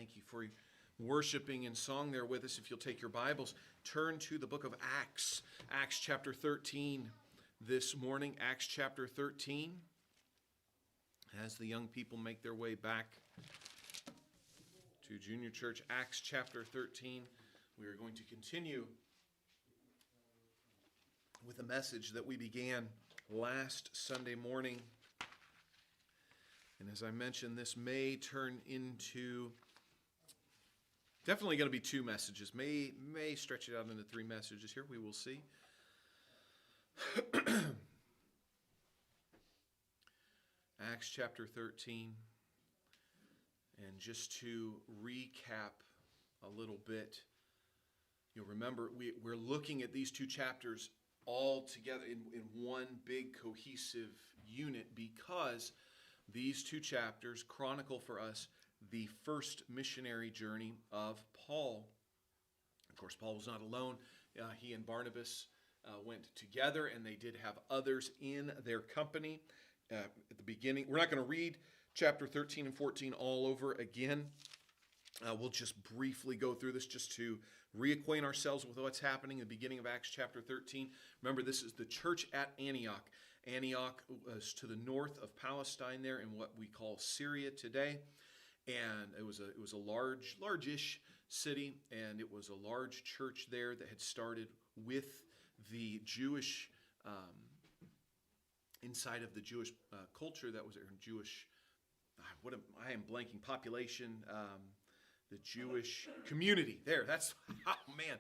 Thank you for worshiping in song there with us. If you'll take your Bibles, turn to the book of Acts, Acts chapter 13 this morning, Acts chapter 13. As the young people make their way back to junior church, Acts chapter 13, we are going to continue with a message that we began last Sunday morning. And as I mentioned, this may turn into definitely going to be two messages. May stretch it out into three messages here. We will see. Acts chapter 13. And just to recap a little bit, you'll remember we're looking at these two chapters all together in one big cohesive unit because these two chapters chronicle for us the first missionary journey of Paul. Of course, Paul was not alone. He and Barnabas went together, and they did have others in their company. At the beginning, we're not going to read chapter 13 and 14 all over again. We'll just briefly go through this just to reacquaint ourselves with what's happening at the beginning of Acts chapter 13. Remember, this is the church at Antioch. Antioch was to the north of Palestine there in what we call Syria today. And it was a large-ish city, and it was a large church there that had started with the Jewish, inside of the Jewish culture that was there, Jewish, I am blanking, population, the Jewish community there. That's, oh man,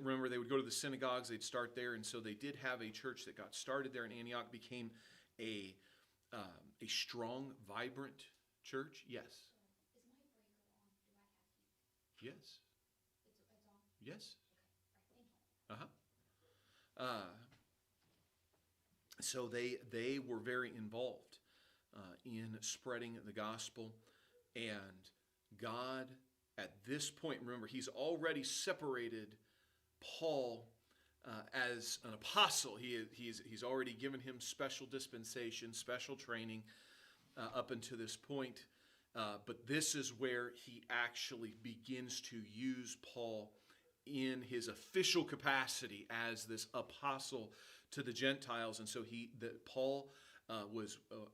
remember they would go to the synagogues, they'd start there, and so they did have a church that got started there in Antioch, became a strong, vibrant church. Yes. Is my breaker on? Do I have to? Yes. It's on? Yes. Okay. All right. Thank you. So they were very involved in spreading the gospel, and God at this point, remember, he's already separated Paul as an apostle. He's already given him special dispensation, special training up until this point. But this is where he actually begins to use Paul in his official capacity as this apostle to the Gentiles. And so Paul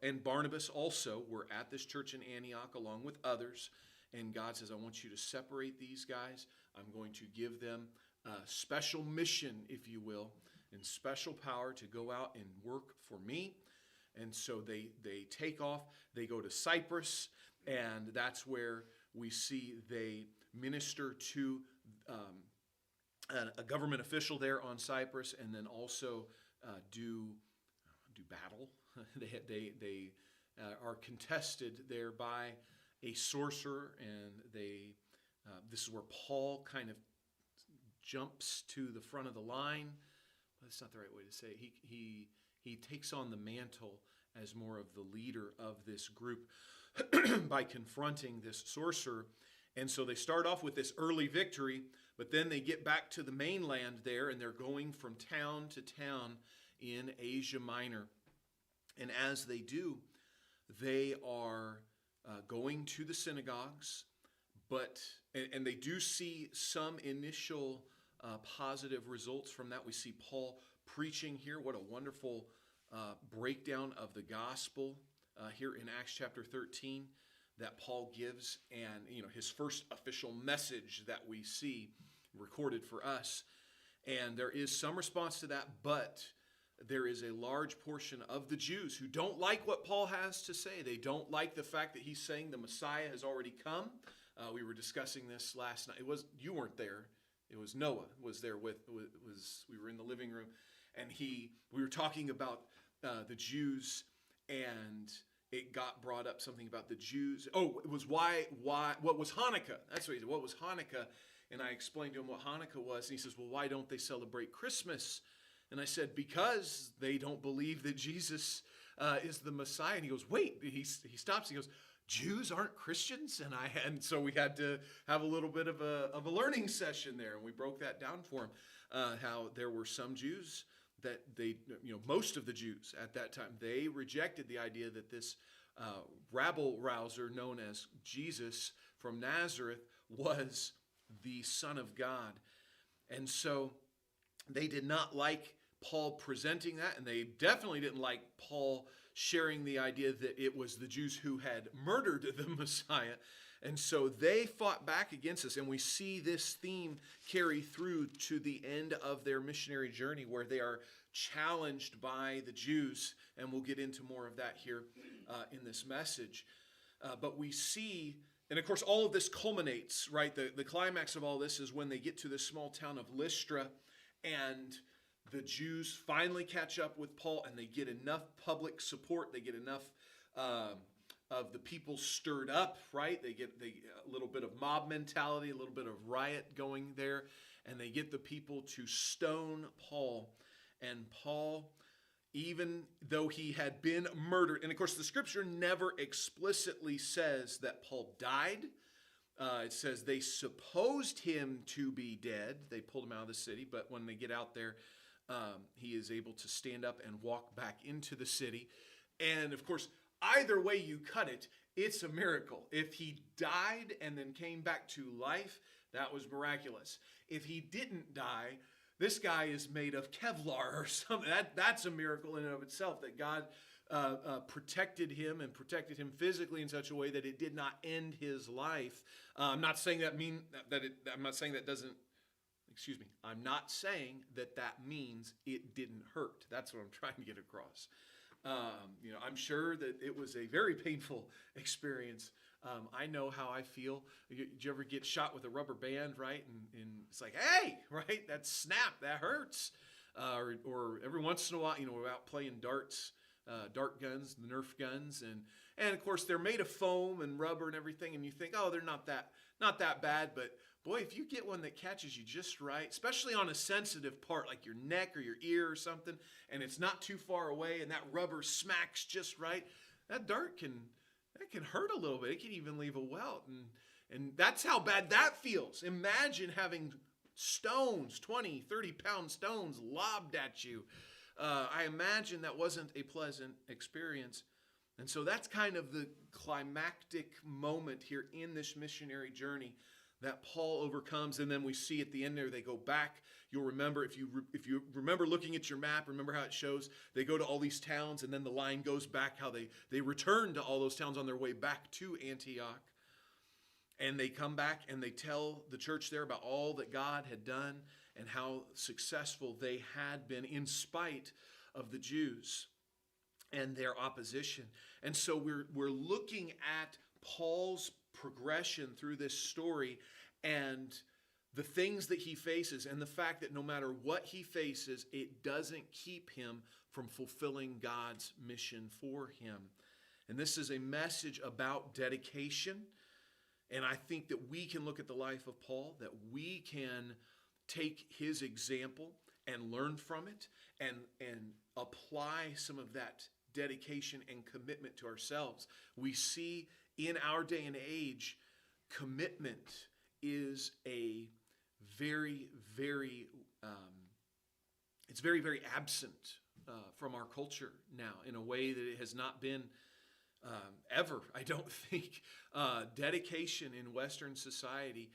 and Barnabas also were at this church in Antioch along with others. And God says, I want you to separate these guys. I'm going to give them a special mission, if you will, and special power to go out and work for me. And so they take off. They go to Cyprus, and that's where we see they minister to a government official there on Cyprus, and then also do battle. They are contested there by a sorcerer, and this is where Paul kind of jumps to the front of the line. That's not the right way to say it. He takes on the mantle as more of the leader of this group by confronting this sorcerer. And so they start off with this early victory, but then they get back to the mainland there, and they're going from town to town in Asia Minor. And as they do, they are going to the synagogues, and they do see some initial positive results from that. We see Paul preaching here. What a wonderful breakdown of the gospel here in Acts chapter 13 that Paul gives, and his first official message that we see recorded for us. And there is some response to that, but there is a large portion of the Jews who don't like what Paul has to say. They don't like the fact that he's saying the Messiah has already come. We were discussing this last night. You weren't there. It was Noah was there we were in the living room, and we were talking about the Jews, and it got brought up something about the Jews. Oh, it was what was Hanukkah? That's what he said. What was Hanukkah? And I explained to him what Hanukkah was, and he says, well, why don't they celebrate Christmas? And I said, because they don't believe that Jesus is the Messiah. And he goes, wait, he stops. He goes, Jews aren't Christians? And so we had to have a little bit of a learning session there. And we broke that down for him, how there were some Jews that most of the Jews at that time, they rejected the idea that this rabble rouser known as Jesus from Nazareth was the Son of God. And so they did not like Paul presenting that, and they definitely didn't like Paul sharing the idea that it was the Jews who had murdered the Messiah. And so they fought back against us, and we see this theme carry through to the end of their missionary journey, where they are challenged by the Jews, and we'll get into more of that here in this message. But we see, and of course all of this culminates, right? The climax of all this is when they get to the small town of Lystra, and the Jews finally catch up with Paul, and they get enough public support, they get enough of the people stirred up, right? They get a little bit of mob mentality, a little bit of riot going there, and they get the people to stone Paul. And Paul, even though he had been murdered, and of course the scripture never explicitly says that Paul died. It says they supposed him to be dead. They pulled him out of the city, but when they get out there, he is able to stand up and walk back into the city. And of course, either way you cut it, it's a miracle. If he died and then came back to life, that was miraculous. If he didn't die, this guy is made of Kevlar or something. That's a miracle in and of itself, that God protected him and protected him physically in such a way that it did not end his life. I'm not saying that doesn't. Excuse me. I'm not saying that means it didn't hurt. That's what I'm trying to get across. I'm sure that it was a very painful experience. I know how I feel. Did you ever get shot with a rubber band, right? And it's like, hey, right? That snap, that hurts. Or every once in a while, we're out playing darts, dart guns, the Nerf guns, and of course they're made of foam and rubber and everything, and you think, oh, they're not that bad, but boy, if you get one that catches you just right, especially on a sensitive part like your neck or your ear or something, and it's not too far away, and that rubber smacks just right, that dart can hurt a little bit. It can even leave a welt, and that's how bad that feels. Imagine having stones, 20, 30-pound stones lobbed at you. I imagine that wasn't a pleasant experience. And so that's kind of the climactic moment here in this missionary journey that Paul overcomes. And then we see at the end there, they go back. You'll remember, if you remember looking at your map, remember how it shows they go to all these towns, and then the line goes back, how they return to all those towns on their way back to Antioch. And they come back and they tell the church there about all that God had done and how successful they had been in spite of the Jews and their opposition. And so we're looking at Paul's progression through this story and the things that he faces, and the fact that no matter what he faces, it doesn't keep him from fulfilling God's mission for him. And this is a message about dedication. And I think that we can look at the life of Paul, that we can take his example and learn from it and apply some of that dedication and commitment to ourselves. We see in our day and age, commitment is a very, very, it's very, very absent from our culture now in a way that it has not been ever, I don't think. Dedication in Western society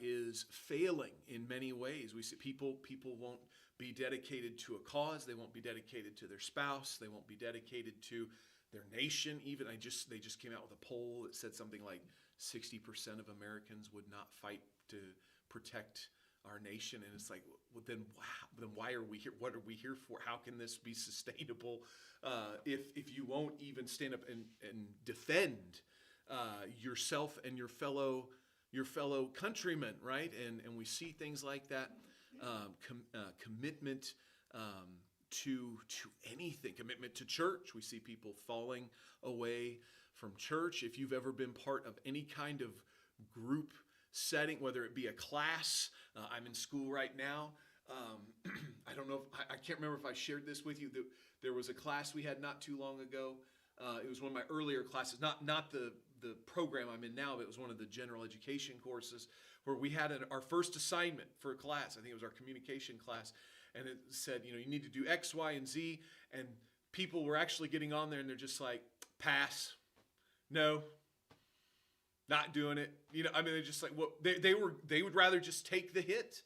is failing in many ways. We see people won't be dedicated to a cause. They won't be dedicated to their spouse. They won't be dedicated to their nation. Even they just came out with a poll that said something like 60% of Americans would not fight to protect our nation. And it's like, well, then why are we here? What are we here for? How can this be sustainable if you won't even stand up and defend yourself and your fellow countrymen, right? And we see things like that. Commitment to anything, commitment to church. We see people falling away from church. If you've ever been part of any kind of group setting, whether it be a class, I'm in school right now. I don't know I can't remember if I shared this with you. There was a class we had not too long ago. It was one of my earlier classes, not the program I'm in now, but it was one of the general education courses where we had our first assignment for a class. I think it was our communication class. And it said, you need to do X, Y, and Z. And people were actually getting on there and they're just like, pass, no, not doing it. They're just like, well, they would rather just take the hit.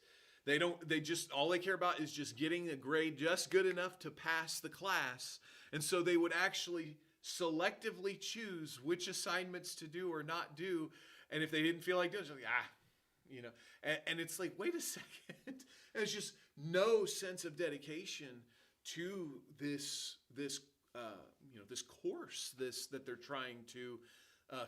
All they care about is just getting a grade just good enough to pass the class. And so they would actually selectively choose which assignments to do or not do. And if they didn't feel like doing it, it's like, and it's like, wait a second. And it's just no sense of dedication to this course, that they're trying to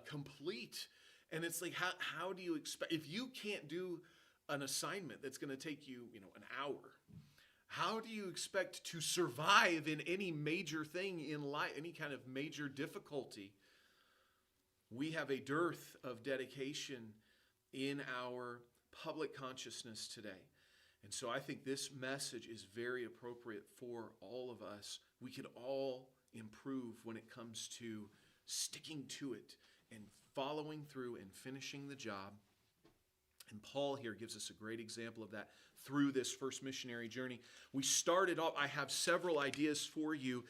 complete. And it's like, how do you expect, if you can't do an assignment that's going to take you, an hour, how do you expect to survive in any major thing in life, any kind of major difficulty? We have a dearth of dedication in our public consciousness today. And so I think this message is very appropriate for all of us. We could all improve when it comes to sticking to it and following through and finishing the job. And Paul here gives us a great example of that through this first missionary journey. We started off, I have several ideas for you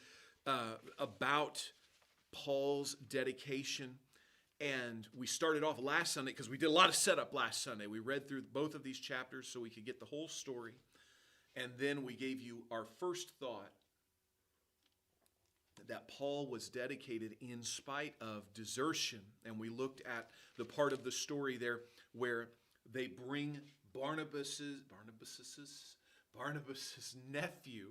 about Paul's dedication. And we started off last Sunday, because we did a lot of setup last Sunday. We read through both of these chapters so we could get the whole story. And then we gave you our first thought, that Paul was dedicated in spite of desertion. And we looked at the part of the story there where they bring Barnabas's nephew,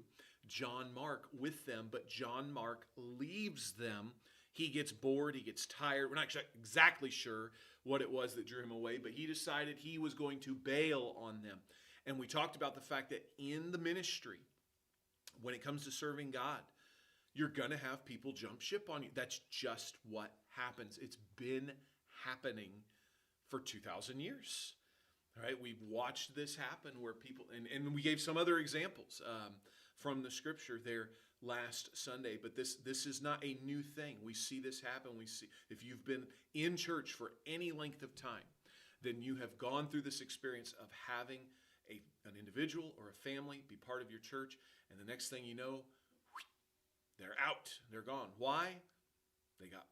John Mark, with them, but John Mark leaves them. He gets bored, he gets tired. We're not exactly sure what it was that drew him away, but he decided he was going to bail on them. And we talked about the fact that in the ministry, when it comes to serving God, you're going to have people jump ship on you. That's just what happens. It's been happening for 2,000 years. All right, we've watched this happen where people, and we gave some other examples from the scripture there last Sunday, but this is not a new thing. We see this happen. We see, if you've been in church for any length of time, then you have gone through this experience of having an individual or a family be part of your church, and the next thing you know, they're out. They're gone. Why?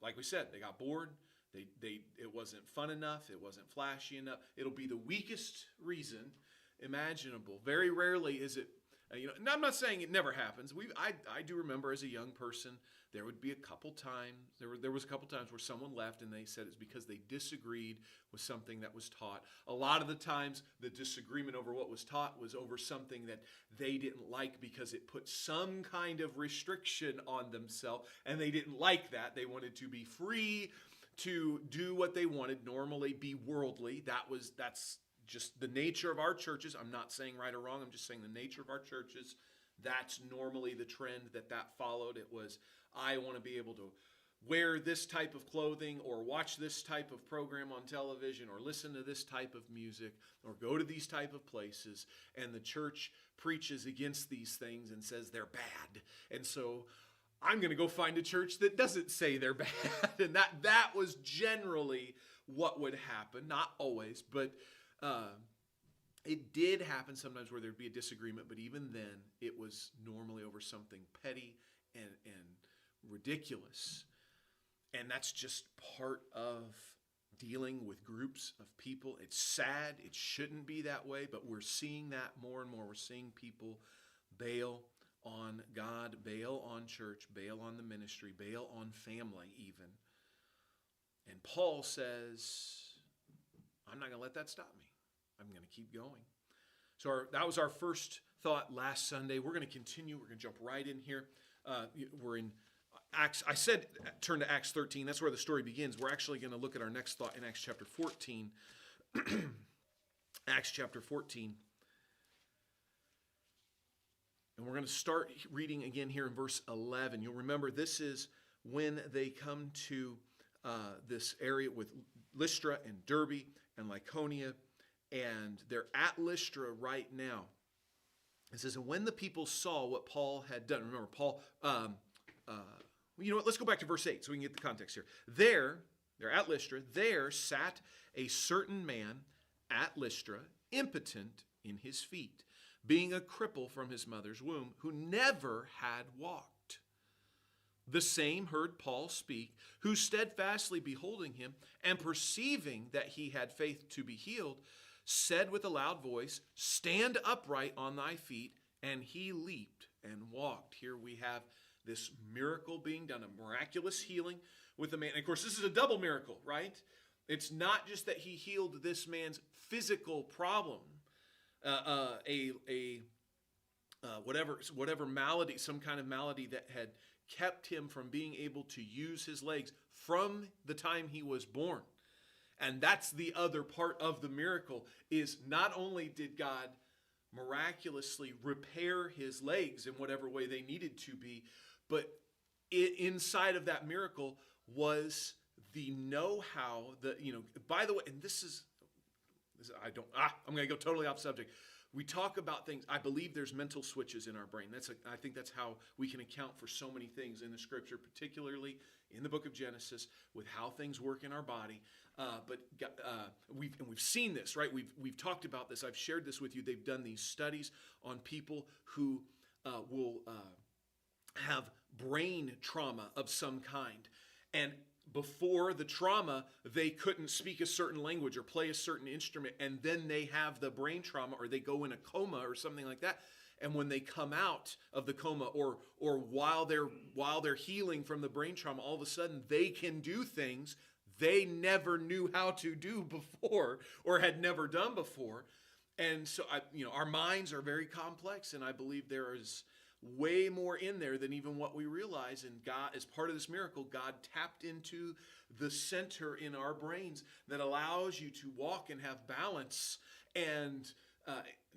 Like we said, they got bored. It wasn't fun enough. It wasn't flashy enough. It'll be the weakest reason imaginable. Very rarely is it, and I'm not saying it never happens. I do remember as a young person, there would be a couple times, there was a couple times where someone left and they said it's because they disagreed with something that was taught. A lot of the times, the disagreement over what was taught was over something that they didn't like because it put some kind of restriction on themselves, and they didn't like that. They wanted to be free to do what they wanted, normally be worldly. That's just the nature of our churches. I'm not saying right or wrong. I'm just saying the nature of our churches. That's normally the trend that followed. It was, I want to be able to wear this type of clothing or watch this type of program on television or listen to this type of music or go to these type of places. And the church preaches against these things and says they're bad. And so I'm going to go find a church that doesn't say they're bad. And that was generally what would happen. Not always, but it did happen sometimes where there'd be a disagreement. But even then, it was normally over something petty and ridiculous. And that's just part of dealing with groups of people. It's sad. It shouldn't be that way, but we're seeing that more and more. We're seeing people bail on God, bail on church, bail on the ministry, bail on family even. And Paul says, I'm not going to let that stop me. I'm going to keep going. So that was our first thought last Sunday. We're going to continue. We're going to jump right in here. We're in Acts. I said turn to Acts 13. That's where the story begins. We're actually going to look at our next thought in Acts chapter 14. Acts chapter 14. And we're going to start reading again here in verse 11. You'll remember this is when they come to this area with Lystra and Derbe and Lycaonia, and they're at Lystra right now. It says, and when the people saw what Paul had done, remember Paul, you know what, let's go back to verse 8 so we can get the context here. They're at Lystra, there sat a certain man at Lystra, impotent in his feet, being a cripple from his mother's womb, who never had walked. the same heard Paul speak, who steadfastly beholding him, and perceiving that he had faith to be healed, said with a loud voice, Stand upright on thy feet. And he leaped and walked. Here we have this miracle being done, a miraculous healing with the man. And of course, this is a double miracle, right? It's not just that he healed this man's physical problem, whatever malady, some kind of malady that had kept him from being able to use his legs from the time he was born. And that's the other part of the miracle, is not only did God miraculously repair his legs in whatever way they needed to be, but inside of that miracle was the know-how, by the way, and I'm going to go totally off subject. We talk about things. I believe there's mental switches in our brain. I think that's how we can account for so many things in the Scripture, particularly in the book of Genesis, with how things work in our body. But we've seen this, right? We've talked about this. I've shared this with you. They've done these studies on people who will have brain trauma of some kind, and before the trauma, they couldn't speak a certain language or play a certain instrument, and then they have the brain trauma, or they go in a coma or something like that. And when they come out of the coma, or while they're healing from the brain trauma, all of a sudden they can do things they never knew how to do before or had never done before. And so, our minds are very complex, and I believe there is way more in there than even what we realize. And God, as part of this miracle, God tapped into the center in our brains that allows you to walk and have balance. And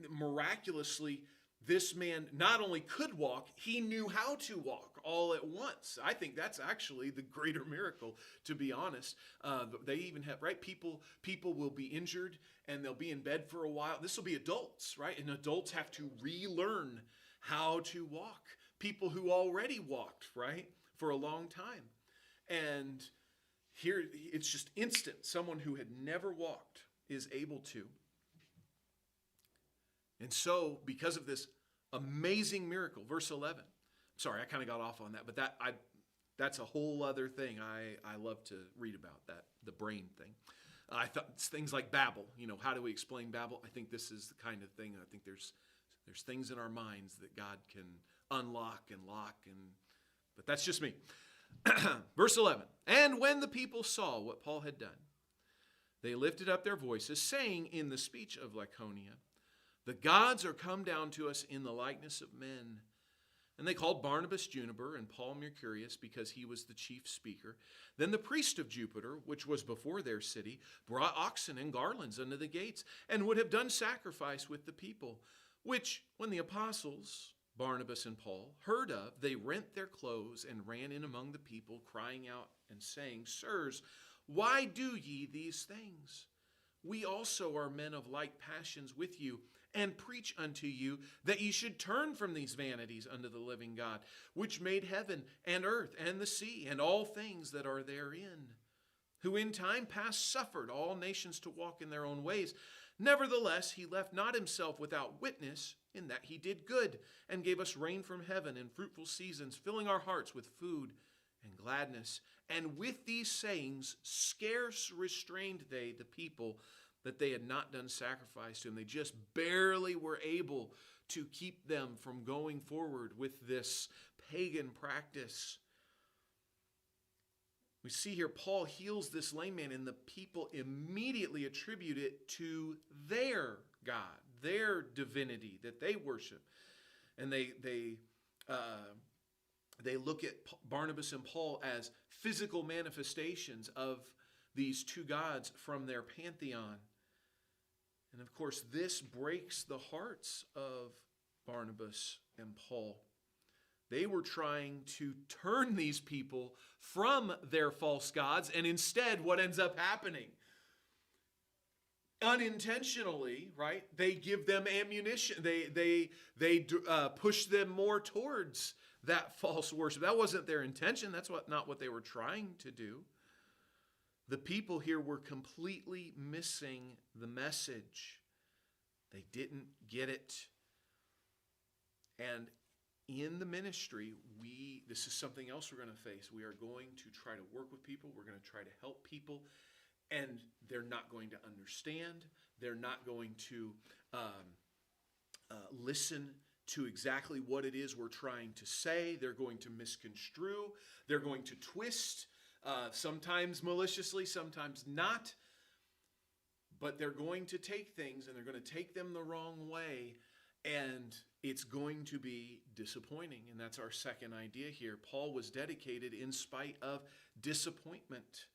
miraculously, this man not only could walk, he knew how to walk all at once. I think that's actually the greater miracle, to be honest. They even have, right? People will be injured and they'll be in bed for a while. This will be adults, right? And adults have to relearn how to walk. People who already walked, right, for a long time. And here it's just instant. Someone who had never walked is able to. And so, because of this amazing miracle, verse 11. Sorry, I kind of got off on that, but that's a whole other thing I love to read about, that the brain thing. I thought it's things like Babel. How do we explain Babel? I think this is the kind of thing. I think there's things in our minds that God can unlock and lock, but that's just me. Verse 11. And when the people saw what Paul had done, they lifted up their voices, saying in the speech of Lycaonia, The gods are come down to us in the likeness of men. And they called Barnabas Juniper and Paul Mercurius, because he was the chief speaker. Then the priest of Jupiter, which was before their city, brought oxen and garlands unto the gates, and would have done sacrifice with the people, which, when the apostles, Barnabas and Paul, heard of, they rent their clothes and ran in among the people, crying out and saying, Sirs, why do ye these things? We also are men of like passions with you, and preach unto you that ye should turn from these vanities unto the living God, which made heaven and earth and the sea and all things that are therein, who in time past suffered all nations to walk in their own ways. Nevertheless, he left not himself without witness, in that he did good, and gave us rain from heaven and fruitful seasons, filling our hearts with food and gladness. And with these sayings scarce restrained they the people, that they had not done sacrifice to him. They just barely were able to keep them from going forward with this pagan practice. We see here Paul heals this lame man, and the people immediately attribute it to their God, their divinity that they worship. And they look at Barnabas and Paul as physical manifestations of these two gods from their pantheon. And of course, this breaks the hearts of Barnabas and Paul. They were trying to turn these people from their false gods, and instead, what ends up happening? Unintentionally, right? They give them ammunition. They push them more towards that false worship. That wasn't their intention. That's not what they were trying to do. The people here were completely missing the message. They didn't get it. And in the ministry, this is something else we're going to face. We are going to try to work with people. We're going to try to help people. And they're not going to understand. They're not going to listen to exactly what it is we're trying to say. They're going to misconstrue. They're going to twist, sometimes maliciously, sometimes not. But they're going to take things and they're going to take them the wrong way. And it's going to be disappointing. And that's our second idea here. Paul was dedicated in spite of disappointment.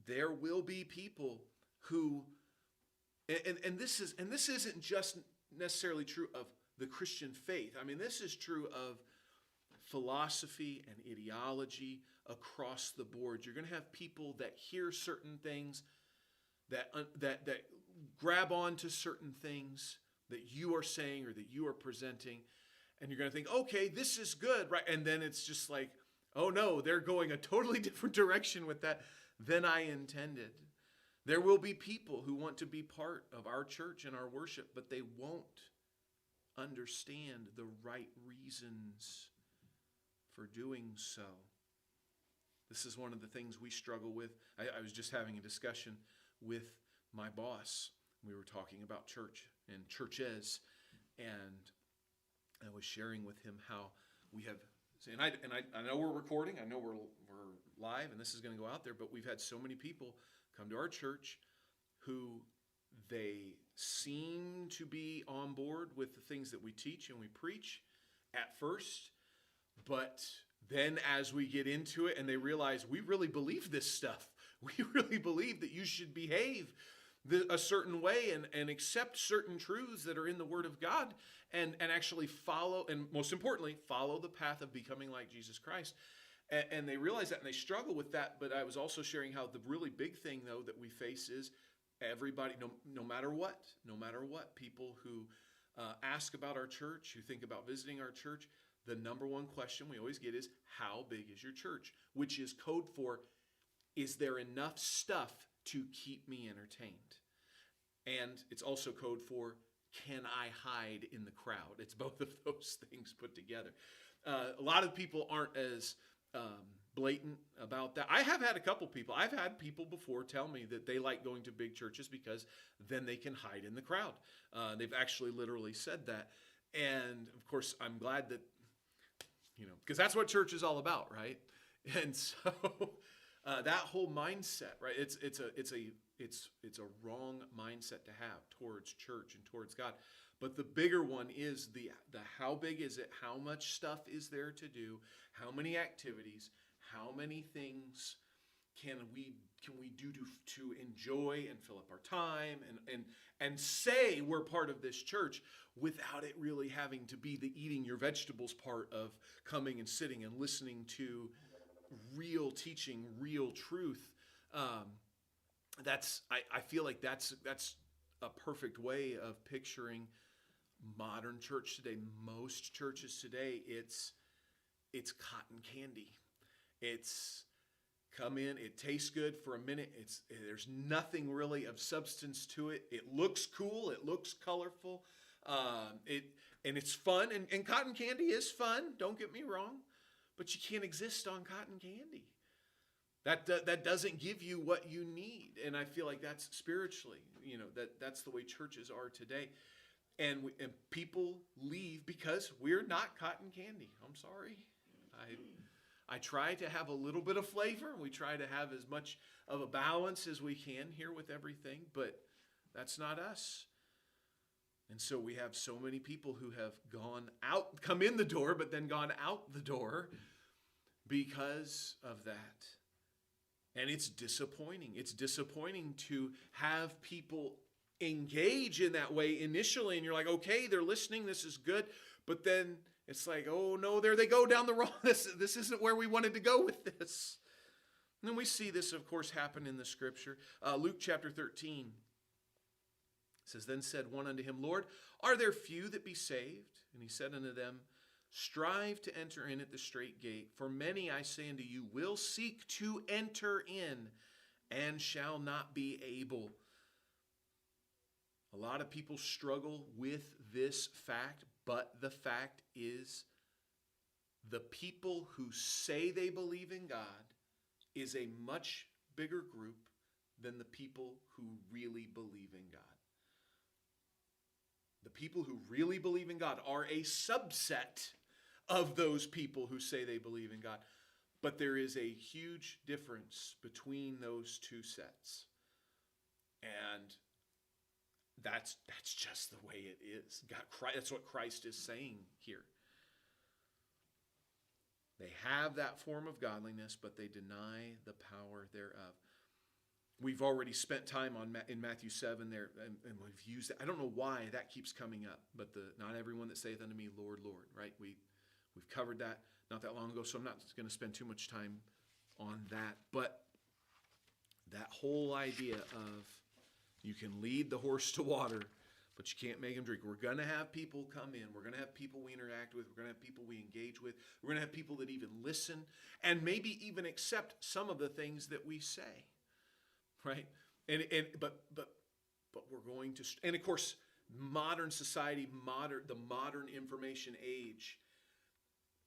There will be people who, and this isn't just necessarily true of the Christian faith. I mean, this is true of philosophy and ideology across the board. You're going to have people that hear certain things, that grab onto certain things that you are saying or that you are presenting, and you're going to think, okay, this is good, right? And then it's just like, oh no, they're going a totally different direction with that than I intended. There will be people who want to be part of our church and our worship, but they won't understand the right reasons for doing so. This is one of the things we struggle with. I was just having a discussion with my boss. We were talking about church and churches, and I was sharing with him how we have, and I know we're recording, I know we're live, and this is going to go out there, but we've had so many people come to our church who they seem to be on board with the things that we teach and we preach at first, but then as we get into it and they realize we really believe this stuff, we really believe that you should behave a certain way and accept certain truths that are in the Word of God and actually follow, and most importantly, follow the path of becoming like Jesus Christ. And they realize that and they struggle with that. But I was also sharing how the really big thing, though, that we face is everybody, no matter what, people who ask about our church, who think about visiting our church, the number one question we always get is, how big is your church? Which is code for, is there enough stuff to keep me entertained? And it's also code for, can I hide in the crowd? It's both of those things put together. A lot of people aren't as blatant about that. I have had a couple people. I've had people before tell me that they like going to big churches because then they can hide in the crowd. They've actually literally said that. And of course, I'm glad that, because that's what church is all about, right? And so that whole mindset, right? It's a wrong mindset to have towards church and towards God. But the bigger one is the how big is it? How much stuff is there to do? How many activities? How many things can we do to enjoy and fill up our time and say we're part of this church without it really having to be the eating your vegetables part of coming and sitting and listening to real teaching, real truth. I feel like that's a perfect way of picturing modern church today. Most churches today, it's cotton candy. It's come in, it tastes good for a minute. There's nothing really of substance to it. It looks cool. It looks colorful. And it's fun. And cotton candy is fun. Don't get me wrong. But you can't exist on cotton candy. That doesn't give you what you need. And I feel like that's spiritually, that's the way churches are today. And people leave because we're not cotton candy. I'm sorry. I try to have a little bit of flavor. We try to have as much of a balance as we can here with everything, but that's not us. And so we have so many people who have come in the door, but then gone out the door because of that. And it's disappointing. It's disappointing to have people engage in that way initially, and you're like, okay, they're listening, this is good, but then it's like, oh no, there they go down the wrong, this isn't where we wanted to go with this. And then we see this, of course, happen in the scripture. Luke chapter 13 says, then said one unto him, Lord, are there few that be saved? And he said unto them, strive to enter in at the strait gate, for many, I say unto you, will seek to enter in and shall not be able. A lot of people struggle with this fact, But the fact is, the people who say they believe in God is a much bigger group than the people who really believe in God. The people who really believe in God are a subset of those people who say they believe in God. But there is a huge difference between those two sets. And that's just the way it is. That's what Christ is saying here. They have that form of godliness, but they deny the power thereof. We've already spent time in Matthew 7 there, and we've used it. I don't know why that keeps coming up, but not everyone that saith unto me, Lord, Lord, right? We've covered that not that long ago, so I'm not going to spend too much time on that. But that whole idea of you can lead the horse to water, but you can't make him drink. We're going to have people come in. We're going to have people we interact with. We're going to have people we engage with. We're going to have people that even listen and maybe even accept some of the things that we say. Right? But we're going to, and of course, modern society, the modern information age,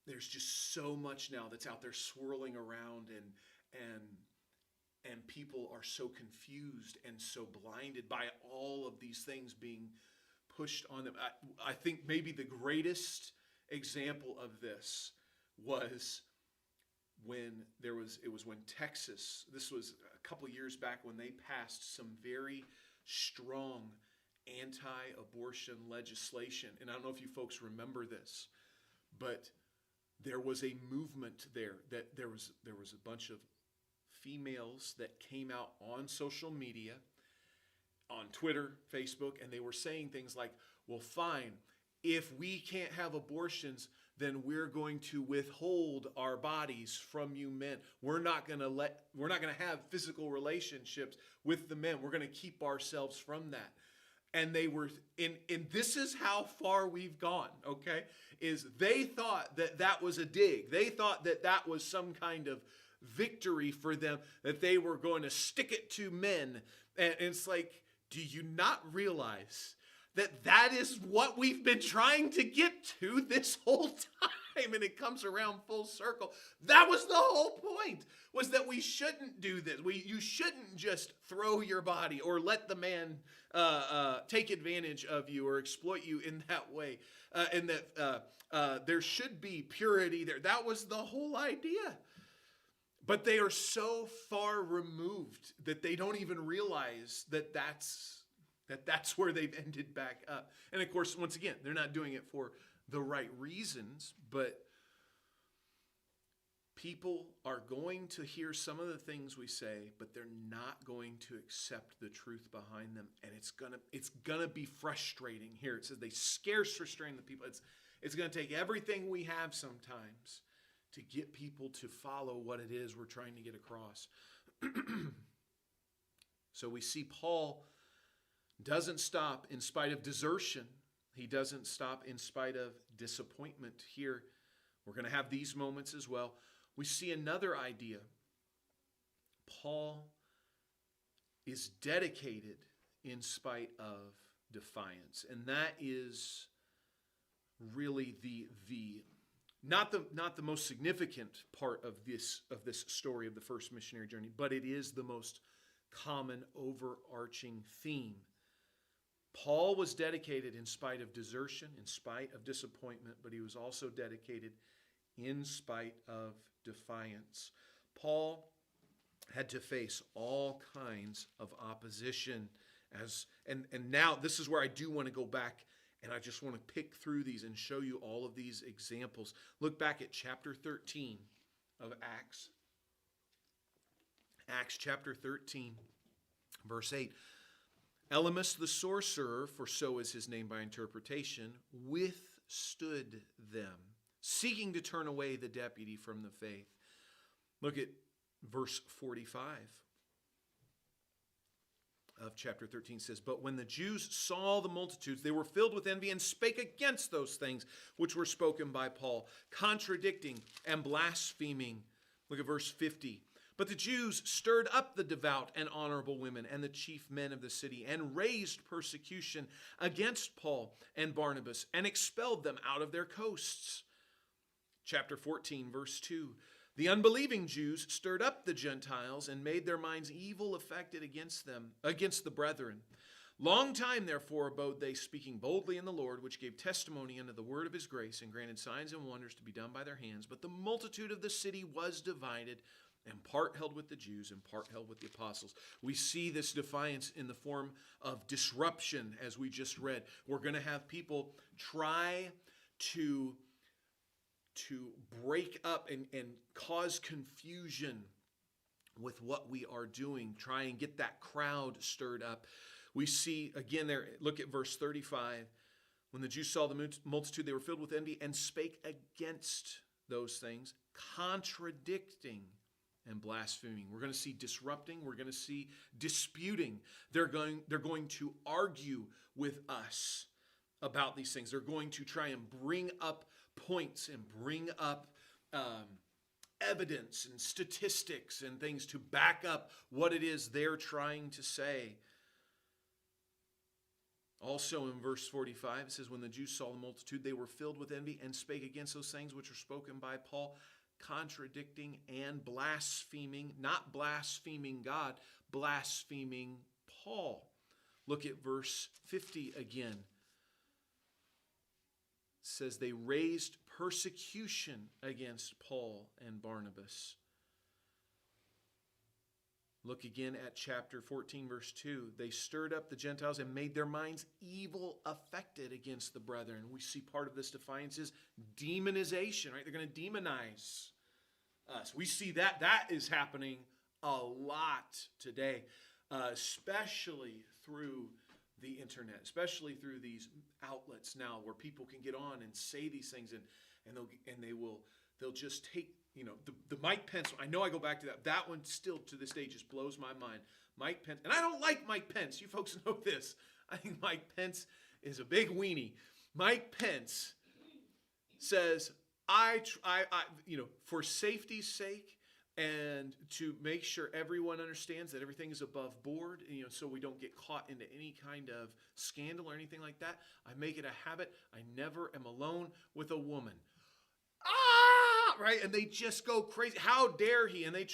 there's just so much now that's out there swirling around, and people are so confused and so blinded by all of these things being pushed on them. I think maybe the greatest example of this was when when Texas, this was a couple years back, when they passed some very strong anti-abortion legislation. And I don't know if you folks remember this, but there was a movement there that there was a bunch of females that came out on social media, on Twitter, Facebook, and they were saying things like, well, fine, if we can't have abortions, then we're going to withhold our bodies from you men. We're not going to have physical relationships with the men. We're going to keep ourselves from that. And they were, and this is how far we've gone, okay? Is they thought that was a dig. They thought that was some kind of victory for them, that they were going to stick it to men. And it's like, do you not realize that is what we've been trying to get to this whole time? And it comes around full circle. That was the whole point, was that we shouldn't do this. You shouldn't just throw your body or let the man take advantage of you or exploit you in that way. And that there should be purity there. That was the whole idea. But they are so far removed that they don't even realize that's where they've ended back up. And of course, once again, they're not doing it for the right reasons, but people are going to hear some of the things we say, but they're not going to accept the truth behind them. And it's gonna be frustrating. Here it says they scarce restrain the people. It's gonna take everything we have sometimes to get people to follow what it is we're trying to get across. So we see Paul doesn't stop in spite of desertion. He doesn't stop in spite of disappointment. Here, we're going to have these moments as well. We see another idea. Paul is dedicated in spite of defiance. And that is really not the most significant part of this story of the first missionary journey, but it is the most common overarching theme. Paul was dedicated in spite of desertion, in spite of disappointment, but he was also dedicated in spite of defiance. Paul had to face all kinds of opposition. And now this is where I do want to go back, and I just want to pick through these and show you all of these examples. Look back at chapter 13 of Acts. Acts chapter 13, verse 8. Elymas the sorcerer, for so is his name by interpretation, withstood them, seeking to turn away the deputy from the faith. Look at verse 45 of chapter 13 says, but when the Jews saw the multitudes, they were filled with envy and spake against those things which were spoken by Paul, contradicting and blaspheming. Look at verse 50. But the Jews stirred up the devout and honorable women and the chief men of the city and raised persecution against Paul and Barnabas and expelled them out of their coasts. Chapter 14, verse 2. The unbelieving Jews stirred up the Gentiles and made their minds evil affected against them, against the brethren. Long time, therefore, abode they, speaking boldly in the Lord, which gave testimony unto the word of his grace, and granted signs and wonders to be done by their hands. But the multitude of the city was divided, and part held with the Jews, and part held with the apostles. We see this defiance in the form of disruption, as we just read. We're going to have people try to break up and cause confusion with what we are doing, try and get that crowd stirred up. We see again there, look at verse 35. When the Jews saw the multitude, they were filled with envy and spake against those things, contradicting and blaspheming. We're going to see disrupting. We're going to see disputing. They're going to argue with us about these things. They're going to try and bring up points and bring up evidence and statistics and things to back up what it is they're trying to say. Also in verse 45, it says, when the Jews saw the multitude, they were filled with envy and spake against those things which were spoken by Paul, contradicting and blaspheming, not blaspheming God, blaspheming Paul. Look at verse 50 again. It says they raised persecution against Paul and Barnabas. Look again at chapter 14, verse 2. They stirred up the Gentiles and made their minds evil affected against the brethren. We see part of this defiance is demonization, right? They're going to demonize us. We see that is happening a lot today, especially through the internet, especially through these outlets now where people can get on and say these things and they'll just take, the Mike Pence. I know I go back to that. That one still to this day just blows my mind. Mike Pence, and I don't like Mike Pence. You folks know this. I think Mike Pence is a big weenie. Mike Pence says, for safety's sake and to make sure everyone understands that everything is above board, so we don't get caught into any kind of scandal or anything like that, I make it a habit. I never am alone with a woman. Right? And they just go crazy. How dare he? And they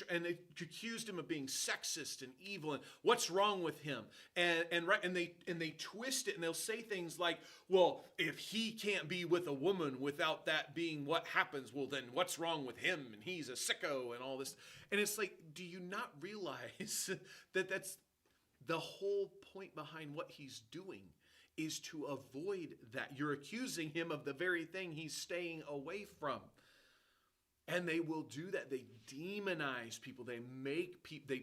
accused him of being sexist and evil and what's wrong with him? And they twist it and they'll say things like, well, if he can't be with a woman without that being what happens, well then what's wrong with him? And he's a sicko and all this. And it's like, do you not realize that that's the whole point behind what he's doing is to avoid that? You're accusing him of the very thing he's staying away from. And they will do that. They demonize people. They make people.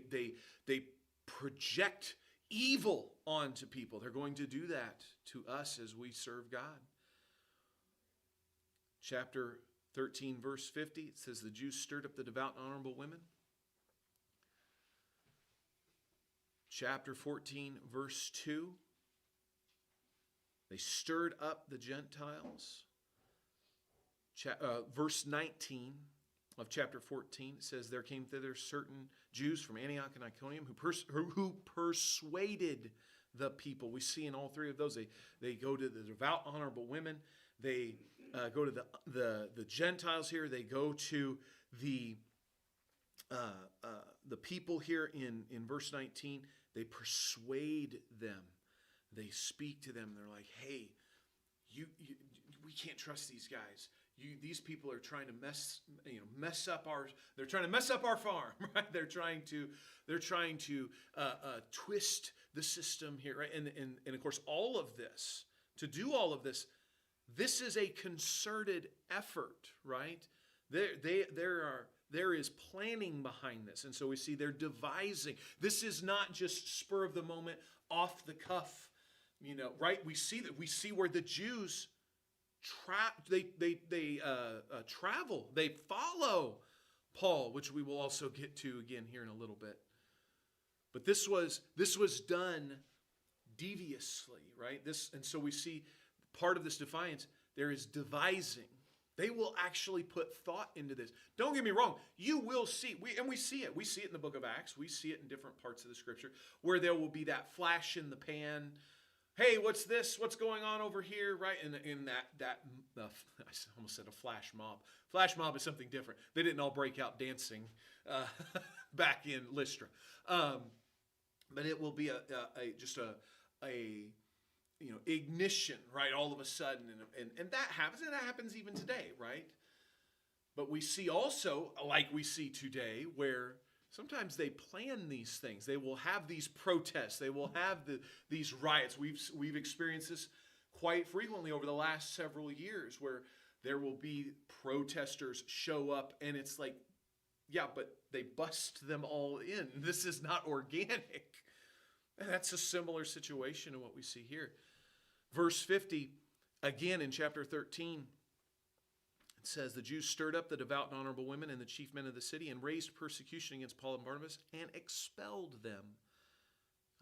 They project evil onto people. They're going to do that to us as we serve God. Chapter 13, verse 50. It says the Jews stirred up the devout and honorable women. Chapter 14, verse 2. They stirred up the Gentiles. Verse 19 of chapter 14 says, there came thither certain Jews from Antioch and Iconium who persuaded the people. We see in all three of those, they go to the devout, honorable women. They go to the Gentiles here. They go to the people here in verse 19. They persuade them. They speak to them. They're like, hey, we can't trust these guys. These people are trying to mess up our farm, right? They're trying to twist the system here, right? And of course, to do all of this, this is a concerted effort, right? There is planning behind this, and so we see they're devising. This is not just spur of the moment, off the cuff, right? We see where the Jews travel. They follow Paul, which we will also get to again here in a little bit. But this was done deviously, right? And so we see part of this defiance. There is devising. They will actually put thought into this. Don't get me wrong. You will see, we see it. We see it in the book of Acts. We see it in different parts of the scripture where there will be that flash in the pan. Hey, what's this? What's going on over here? Right? In that I almost said a flash mob. Flash mob is something different. They didn't all break out dancing back in Lystra. But it will be just a ignition, right? All of a sudden, and that happens, and that happens even today, right? But we see also, like we see today, where sometimes they plan these things. They will have these protests. They will have these riots. We've experienced this quite frequently over the last several years, where there will be protesters show up, and it's like, yeah, but they bust them all in. This is not organic. And that's a similar situation to what we see here. Verse 50, again in chapter 13, it says, the Jews stirred up the devout and honorable women and the chief men of the city and raised persecution against Paul and Barnabas and expelled them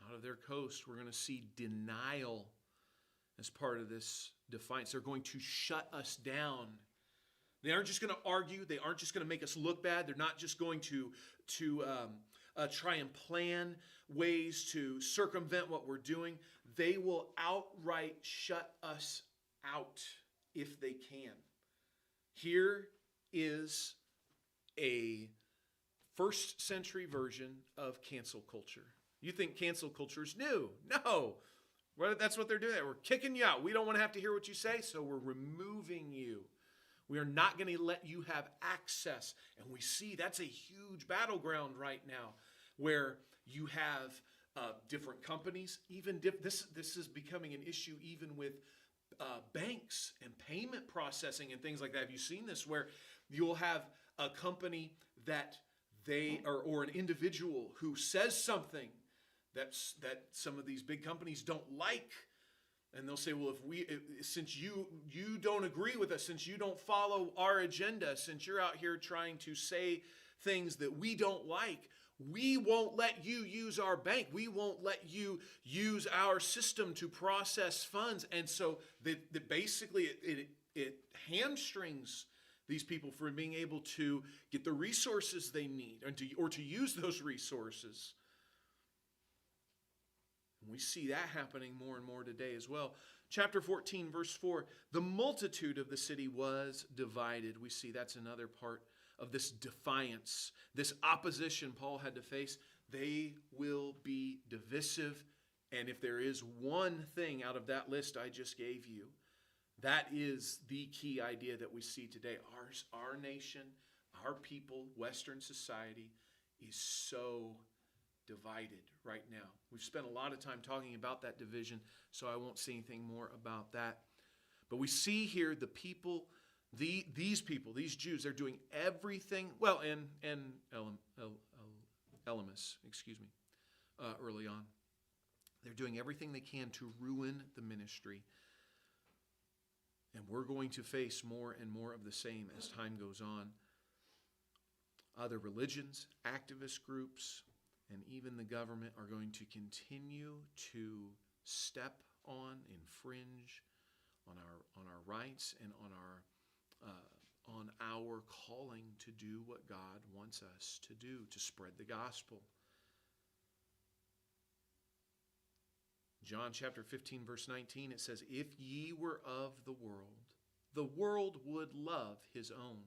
out of their coast. We're going to see denial as part of this defiance. They're going to shut us down. They aren't just going to argue. They aren't just going to make us look bad. They're not just going to try and plan ways to circumvent what we're doing. They will outright shut us out if they can. Here is a first century version of cancel culture. You think cancel culture is new? No. Well, that's what they're doing. We're kicking you out. We don't want to have to hear what you say, so we're removing you. We are not going to let you have access. And we see that's a huge battleground right now where you have different companies. Even this is becoming an issue even with banks and payment processing and things like that. Have you seen this where you'll have a company that or an individual who says something that some of these big companies don't like, and they'll say, well, since you don't agree with us, since you don't follow our agenda, since you're out here trying to say things that we don't like, we won't let you use our bank. We won't let you use our system to process funds. And so basically it hamstrings these people from being able to get the resources they need or to use those resources. We see that happening more and more today as well. Chapter 14, verse 4, the multitude of the city was divided. We see that's another part of this defiance, this opposition Paul had to face. They will be divisive. And if there is one thing out of that list I just gave you, that is the key idea that we see today. Our nation, our people, Western society is so divided right now. We've spent a lot of time talking about that division, so I won't say anything more about that. But we see here the people, these people, these Jews, they're doing everything, well, and Elymas, early on. They're doing everything they can to ruin the ministry. And we're going to face more and more of the same as time goes on. Other religions, activist groups, and even the government are going to continue to step on, infringe on our rights and on our calling to do what God wants us to do, to spread the gospel. John chapter 15, verse 19, it says, if ye were of the world would love his own.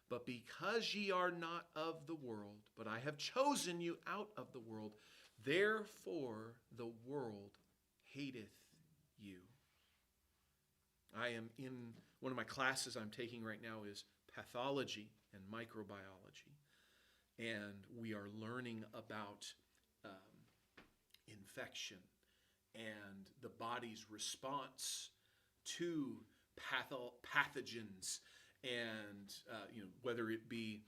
But because ye are not of the world, but I have chosen you out of the world, therefore the world hateth you. I am in one of my classes I'm taking right now is pathology and microbiology. And we are learning about infection and the body's response to pathogens, and whether it be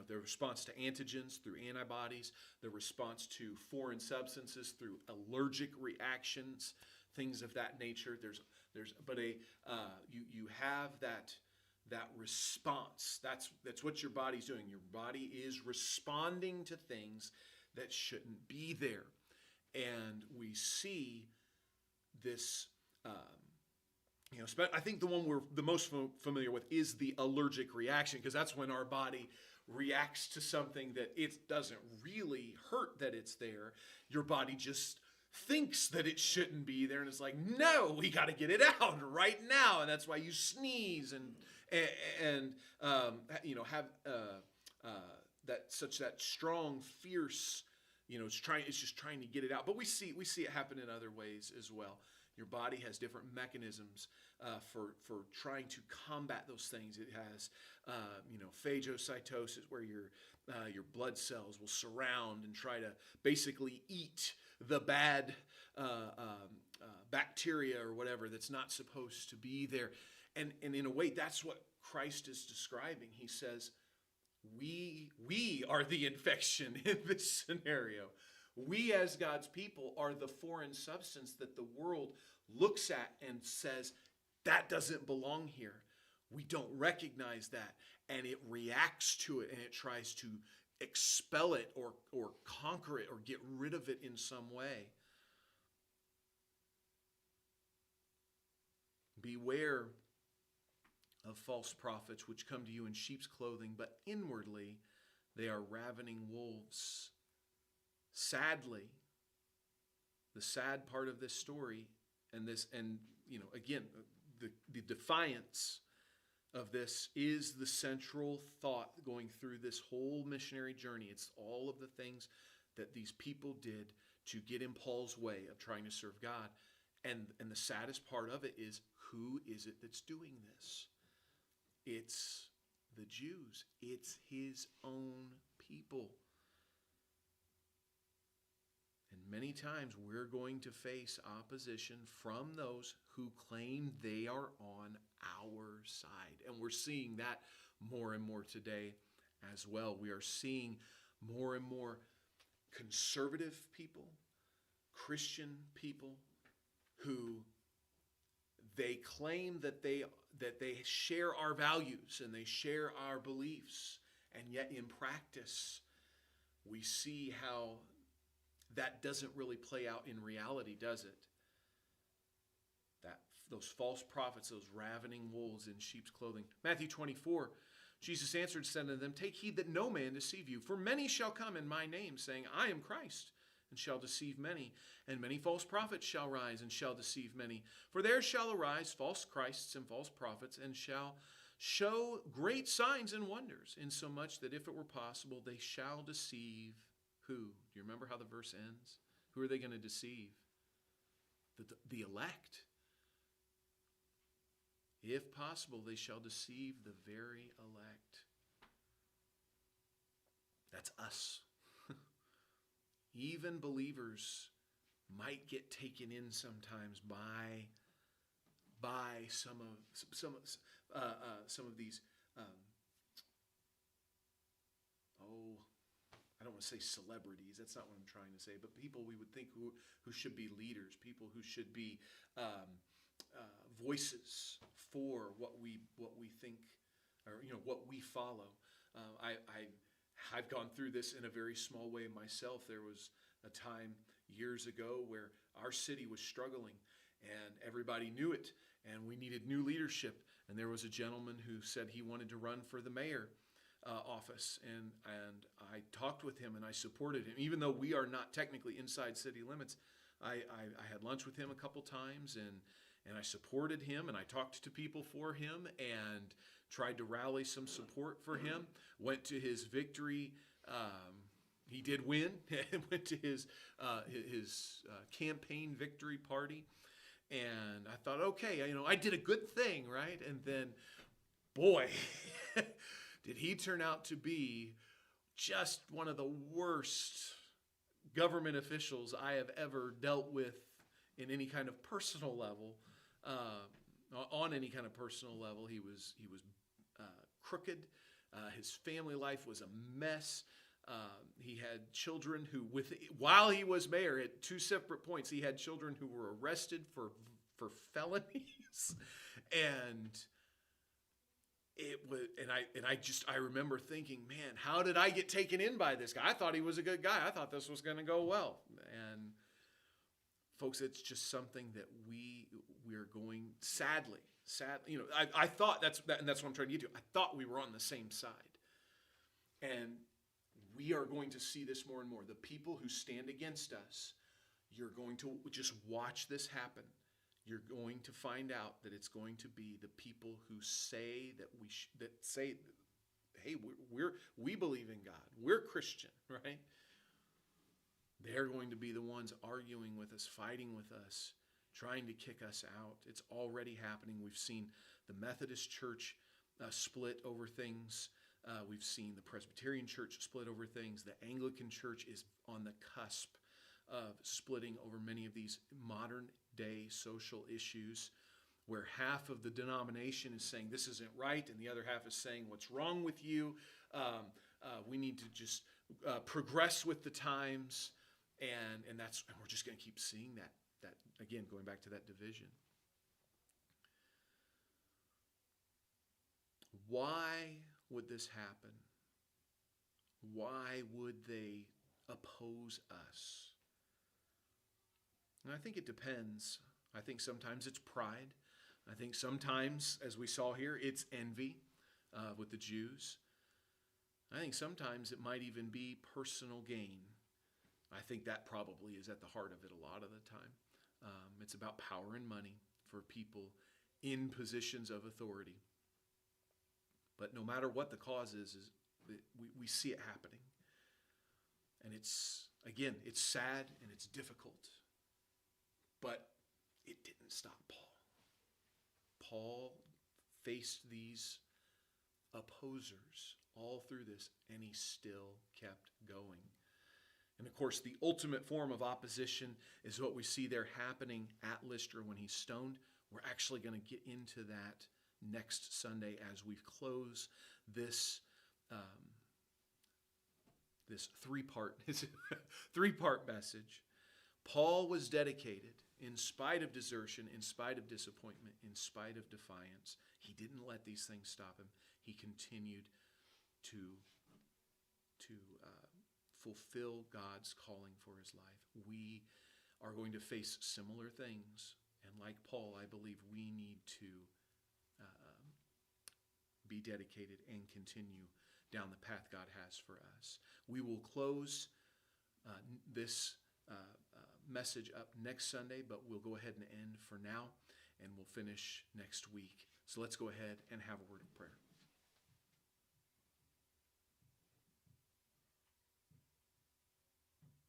the response to antigens through antibodies, the response to foreign substances through allergic reactions, things of that nature. You have that response. That's what your body's doing. Your body is responding to things that shouldn't be there. And we see this I think the one we're the most familiar with is the allergic reaction, because that's when our body reacts to something that it doesn't really hurt that it's there. Your body just thinks that it shouldn't be there, and it's like, no, we got to get it out right now, and that's why you sneeze and have that strong, fierce, it's just trying to get it out. But we see it happen in other ways as well. Your body has different mechanisms for trying to combat those things. It has, phagocytosis, where your blood cells will surround and try to basically eat the bad bacteria or whatever that's not supposed to be there. And in a way, that's what Christ is describing. He says, we are the infection in this scenario. We, as God's people, are the foreign substance that the world looks at and says, that doesn't belong here. We don't recognize that. And it reacts to it, and it tries to expel it or conquer it or get rid of it in some way. Beware of false prophets, which come to you in sheep's clothing, but inwardly they are ravening wolves. Sadly, the sad part of this story, and again, the defiance of this is the central thought going through this whole missionary journey. It's all of the things that these people did to get in Paul's way of trying to serve God. And the saddest part of it is, who is it that's doing this? It's the Jews. It's his own people. And many times we're going to face opposition from those who claim they are on our side. And we're seeing that more and more today as well. We are seeing more and more conservative people, Christian people, who they claim that they share our values and they share our beliefs. And yet in practice, we see how that doesn't really play out in reality, does it? Those false prophets, those ravening wolves in sheep's clothing. Matthew 24, Jesus answered, said to them, take heed that no man deceive you, for many shall come in my name, saying, I am Christ, and shall deceive many. And many false prophets shall rise and shall deceive many. For there shall arise false Christs and false prophets, and shall show great signs and wonders, insomuch that if it were possible, they shall deceive who? Do you remember how the verse ends? Who are they going to deceive? The elect. If possible, they shall deceive the very elect. That's us. Even believers might get taken in sometimes by some of these. I don't want to say celebrities. That's not what I'm trying to say. But people we would think who should be leaders, people who should be voices for what we think, or what we follow. I've gone through this in a very small way myself. There was a time years ago where our city was struggling, and everybody knew it, and we needed new leadership. And there was a gentleman who said he wanted to run for the mayor office, and I talked with him and I supported him, even though we are not technically inside city limits. I had lunch with him a couple times, and I supported him, and I talked to people for him and tried to rally some support for him. Went to his victory. He did win. Went to his campaign victory party, and I thought, okay, I did a good thing, right? And then, boy, did he turn out to be just one of the worst government officials I have ever dealt with in any kind of personal level. On any kind of personal level, he was crooked. His family life was a mess. He had children who, while he was mayor, at two separate points, he had children who were arrested for felonies, and it was, I remember thinking, man, how did I get taken in by this guy? I thought he was a good guy. I thought this was going to go well, and Folks, it's just something that we're going, sadly, I thought and that's what I'm trying to get to. I thought we were on the same side. And we are going to see this more and more. The people who stand against us, you're going to just watch this happen. You're going to find out that it's going to be the people who say that say, hey, we believe in God. We're Christian, right? They're going to be the ones arguing with us, fighting with us, trying to kick us out. It's already happening. We've seen the Methodist Church split over things. We've seen the Presbyterian Church split over things. The Anglican Church is on the cusp of splitting over many of these modern day social issues, where half of the denomination is saying this isn't right and the other half is saying what's wrong with you. We need to just progress with the times, and we're just going to keep seeing that again, going back to that division. Why would this happen? Why would they oppose us? And I think it depends. I think sometimes it's pride. I think sometimes, as we saw here, it's envy with the Jews. I think sometimes it might even be personal gain. I think that probably is at the heart of it a lot of the time. It's about power and money for people in positions of authority. But no matter what the cause is we see it happening. And it's sad and it's difficult. But it didn't stop Paul. Paul faced these opposers all through this, and he still kept going. And of course, the ultimate form of opposition is what we see there happening at Lystra when he's stoned. We're actually going to get into that next Sunday as we close this this three-part message. Paul was dedicated in spite of desertion, in spite of disappointment, in spite of defiance. He didn't let these things stop him. He continued to fulfill God's calling for his life. We are going to face similar things, and like Paul, I believe we need to be dedicated and continue down the path God has for us. We will close this message up next Sunday, but we'll go ahead and end for now, and we'll finish next week. So let's go ahead and have a word of prayer.